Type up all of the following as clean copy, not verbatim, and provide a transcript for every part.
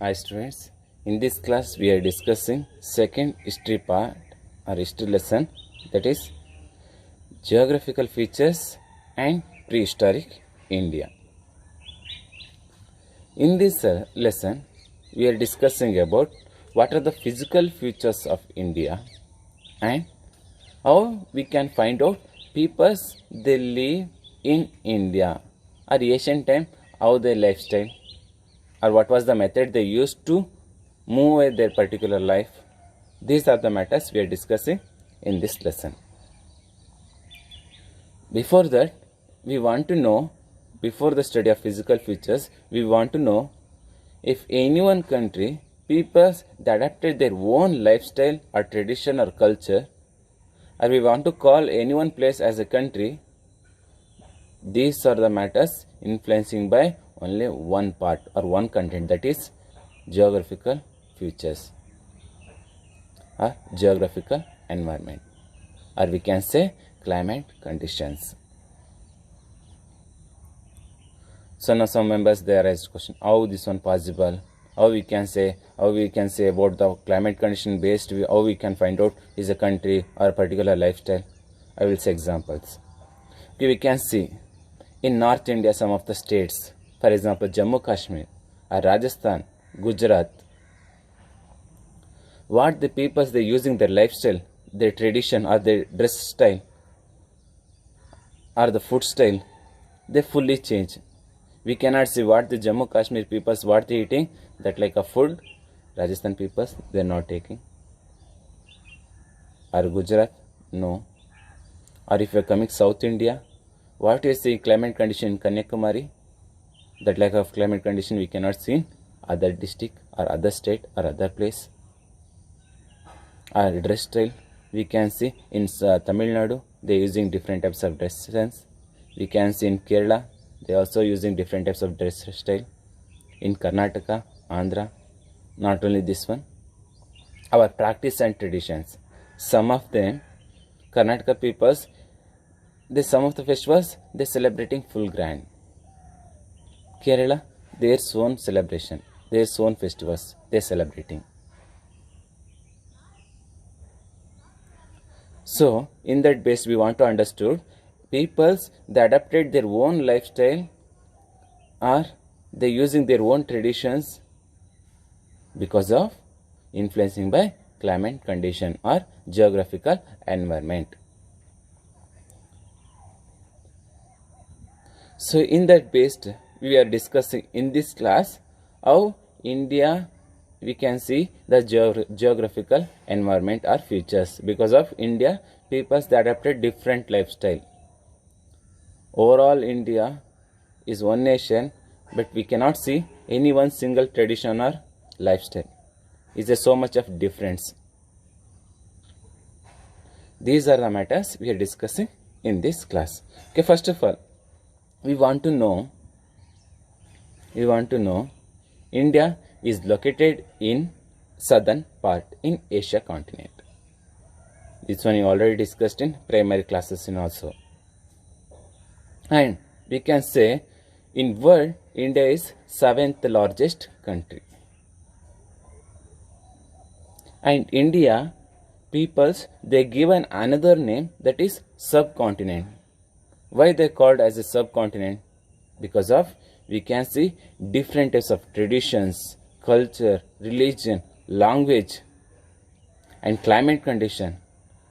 Hi students, in this class we are discussing second history part or history lesson, that is geographical features and prehistoric India. In this lesson we are discussing about what are the physical features of India and how we can find out peoples they live in India or ancient time, how their lifestyle or what was the method they used to move with their particular life. These are the matters we are discussing in this lesson. Before that, we want to know, before the study of physical features, we want to know if any one country, peoples that adapted their own lifestyle or tradition or culture, or we want to call any one place as a country, these are the matters influencing by only one part or one content, that is geographical features or geographical environment, or we can say climate conditions. So now some members they raised question, how this one possible, how we can say about the climate condition based, how we can find out is a country or a particular lifestyle. I will say examples. Okay, we can see in North India some of the states, for example Jammu Kashmir or Rajasthan, Gujarat, what the peoples they using their lifestyle, their tradition or their dress style or the food style, they fully change. We cannot see what the Jammu Kashmir peoples what they eating, that like a food Rajasthan peoples they are not taking, or Gujarat no. Or if you are coming South India, what is the climate condition in Kanyakumari, that like of climate condition we cannot see in other district or other state or other place. Or dress style we can see in Tamil Nadu, they using different types of dress styles. We can see in Kerala they also using different types of dress style. In Karnataka, Andhra, not only this one, our practice and traditions, some of them Karnataka peoples, some of the festivals they celebrating full grand. Kerala their own celebration, their own festivals they celebrating. So in that base we want to understand peoples they adapted their own lifestyle or they using their own traditions because of influencing by climate condition or geographical environment. So in that based we are discussing in this class how India we can see the geographical environment or features. Because of India peoples they adapted different lifestyle. Overall India is one nation, but we cannot see any one single tradition or lifestyle. Is there so much of difference? These are the matters we are discussing in this class. Okay, first of all we want to know India is located in southern part in Asia continent. This one you already discussed in primary classes in also. And we can say in world India is 7th largest country. And India peoples they given another name, that is subcontinent. Why they called as a subcontinent? Because of we can see different types of traditions, culture, religion, language and climate condition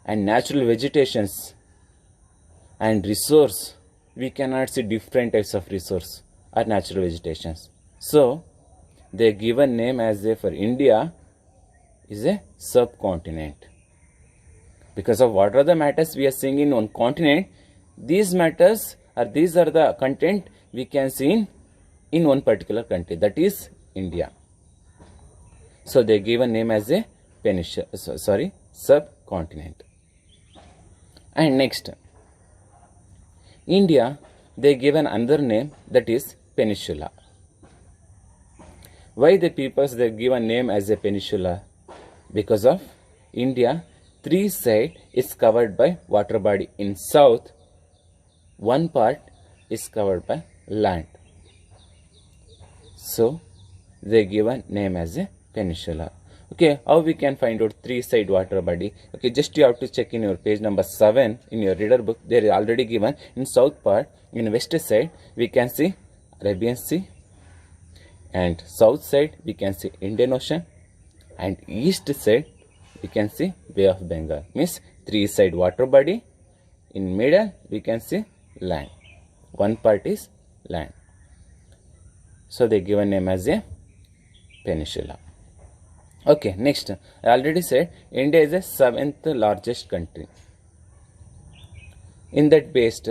and natural vegetations and resource. We cannot see different types of resource or natural vegetations. So they given name as a for India is a subcontinent. Because of what are the matters we are seeing in one continent, these matters or these are the content we can see in one particular country, that is India. So they give a name as a subcontinent. And next India they given another name, that is peninsula. Why the peoples they give a name as a peninsula? Because of India 3 side is covered by water body. In south one part is covered by land. So they give a name as a peninsula. Okay, how we can find out three-side water body? Okay, just you have to check in your page number 7 in your reader book. There is already given in south part, in west side, we can see Arabian Sea, and south side we can see Indian Ocean, and east side we can see Bay of Bengal. Means three-side water body. In middle we can see land. One part is land. So they give a name as a peninsula. Okay, next, I already said India is the 7th largest country. In that based,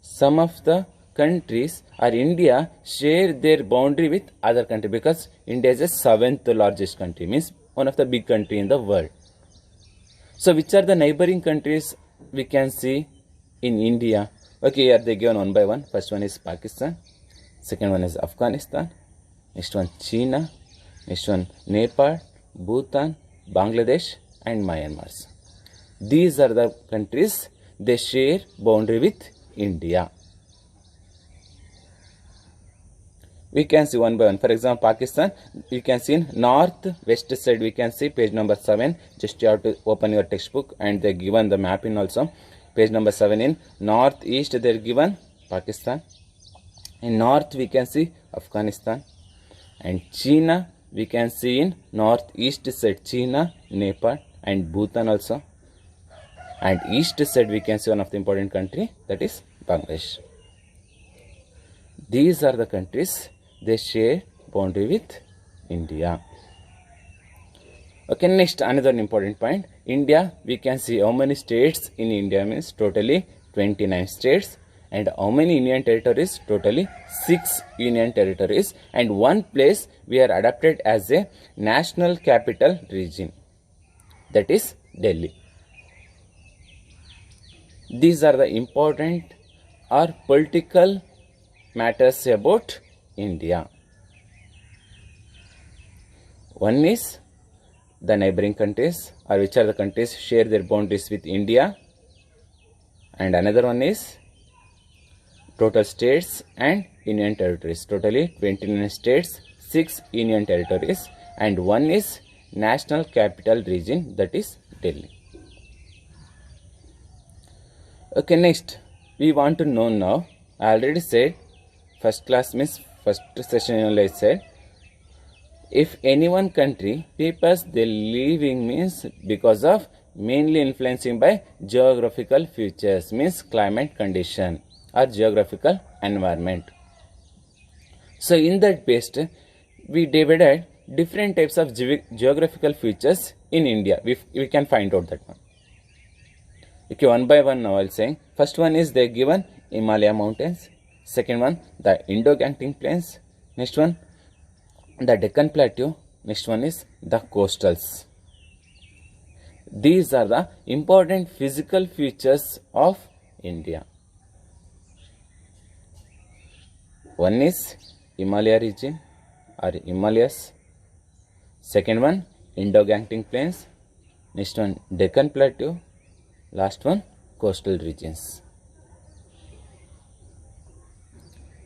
some of the countries or India share their boundary with other country, because India is the 7th largest country, means one of the big country in the world. So which are the neighboring countries we can see in India? Okay, here they given one by one. First one is Pakistan, second one is Afghanistan, next one China, next one Nepal, Bhutan, Bangladesh and Myanmar. These are the countries they share boundary with India. We can see one by one. For example, Pakistan, you can see in north west side, we can see page number 7. Just you have to open your textbook and they given the mapping also. Page number 7, in northeast they are given Pakistan. In north we can see Afghanistan, and China we can see in northeast side, China, Nepal and Bhutan also. And east side we can see one of the important country, that is Bangladesh. These are the countries they share boundary with India. Okay, next another important point. India, we can see how many states in India, means totally 29 states, and how many union territories? Totally 6 union territories, and one place we are adopted as a national capital region, that is Delhi. These are the important or political matters about India. One is the neighboring countries, or which are the countries share their boundaries with India, and another one is total states and union territories. Totally 29 states, 6 union territories, and one is national capital region, that is Delhi. Okay, next we want to know now. I already said first class means first session only I said, if any one country peoples they living means because of mainly influencing by geographical features, means climate condition or geographical environment. So in that based we divided different types of geographical features in India. We can find out that one. Okay, one by one now I'll say. First one is they given Himalaya mountains. Second one, the Indo-Gangetic plains. Next one, the Deccan Plateau. Next one is the coastals. These are the important physical features of India. One is Himalaya region or Himalayas. Second one, Indo-Gangetic plains. Next one, Deccan Plateau. Last one, coastal regions.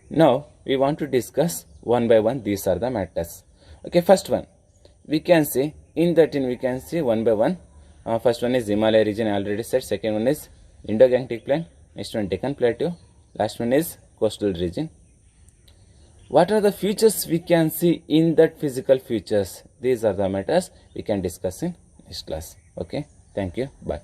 Now we want to discuss one by one. These are the matters. Okay, first one we can see in that we can see one by one. First one is Himalaya region, I already said. Second one is Indo-Gangetic plain. Next one, Deccan Plateau. Last one is coastal region. What are the features we can see in that physical features? These are the matters we can discuss in next class. Okay, thank you. Bye.